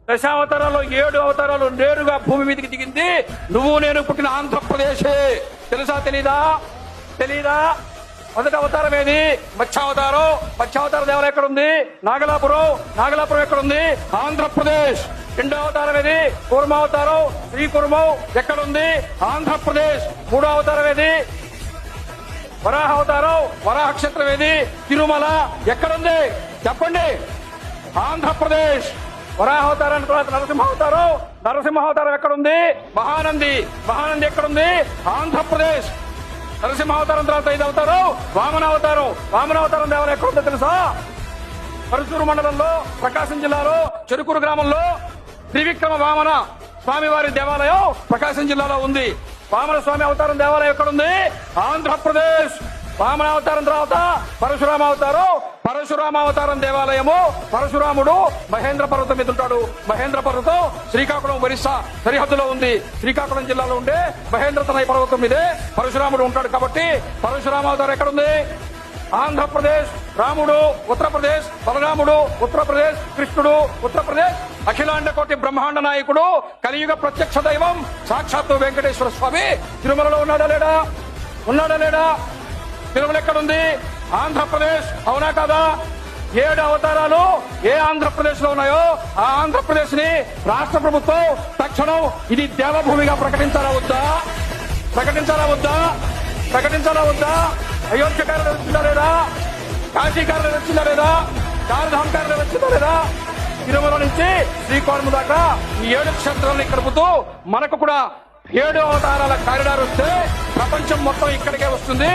దశావతారాలు 7 అవతారాలు నేరుగా భూమి మీదకి దిగింది నువ్వు నేను పుట్టిన ఆంధ్రప్రదేశే. తెలుసా తెలీదా? మొదటి అవతారం ఏది? మత్స్యావతారం. మత్స్యావతార దేవాలయం ఎక్కడుంది? నాగలాపురం ఎక్కడుంది? ఆంధ్రప్రదేశ్. రెండో అవతారం ఏది? కూర్మావతారం శ్రీకుర్మం ఎక్కడుంది? ఆంధ్రప్రదేశ్. మూడో అవతారం ఏది? వరాహ అవతారం వరాహ క్షేత్రం ఏది? తిరుమల ఎక్కడుంది? చెప్పండి. ఆంధ్రప్రదేశ్. వరాహవతారం తర్వాత నరసింహావతారం ఎక్కడుంది? మహానంది ఎక్కడుంది? ఆంధ్రప్రదేశ్. నరసింహావతారం తర్వాత 5వ అవతారం వామనావతారం దేవాలయం ఎక్కడుందో తెలుసా? పరుచూరు మండలంలో ప్రకాశం జిల్లాలో చెరుకూరు గ్రామంలో త్రివిక్రమ వామన స్వామివారి దేవాలయం ప్రకాశం జిల్లాలో ఉంది. వామన స్వామి అవతారం దేవాలయం ఎక్కడుంది? ఆంధ్రప్రదేశ్. వామనావతారం తర్వాత పరశురామావతారం దేవాలయము. పరశురాముడు మహేంద్ర పర్వతం మీద ఉంటాడు. మహేంద్ర పర్వతం శ్రీకాకుళం ఒరిస్సా సరిహద్దులో ఉంది. శ్రీకాకుళం జిల్లాలో ఉండే మహేంద్ర తనయ పర్వతం మీదే పరశురాముడు ఉంటాడు. కాబట్టి పరశురామావతారం ఎక్కడుంది? ఆంధ్రప్రదేశ్. రాముడు ఉత్తరప్రదేశ్, బలరాముడు ఉత్తరప్రదేశ్, కృష్ణుడు ఉత్తరప్రదేశ్. అఖిలాండ కోటి బ్రహ్మాండ నాయకుడు కలియుగ ప్రత్యక్ష దైవం సాక్షాత్తు వెంకటేశ్వర స్వామి తిరుమలలో ఉన్నాడా లేడా? తిరుమల ఎక్కడుంది? ఆంధ్రప్రదేశ్. అవునా కాదా? 7 అవతారాలు ఏ ఆంధ్రప్రదేశ్ లో ఉన్నాయో ఆ ఆంధ్రప్రదేశ్ ని రాష్ట్ర ప్రభుత్వం తక్షణం ఇది దేవభూమిగా ప్రకటించాలా వద్దా? అయోధ్య కార్యాలయం వచ్చిందా లేదా? కాశీ కార్యాలయం వచ్చిందా లేదా? చార్ధామ్ కార్యాలయం వచ్చిందా లేదా? తిరుమల నుంచి శ్రీకాకుళం దాకా ఈ 7 క్షేత్రాలను కలుపుతూ మనకు కూడా 7 అవతారాల కారిడార్ వస్తే ప్రపంచం మొత్తం ఇక్కడికే వస్తుంది.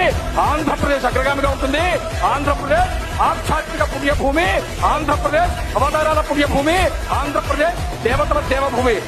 ఆంధ్రప్రదేశ్ అగ్రగామిగా ఉంటుంది. ఆంధ్రప్రదేశ్ ఆధ్యాత్మిక పుణ్యభూమి, ఆంధ్రప్రదేశ్ అవతారాల పుణ్యభూమి, ఆంధ్రప్రదేశ్ దేవతల దేవభూమి.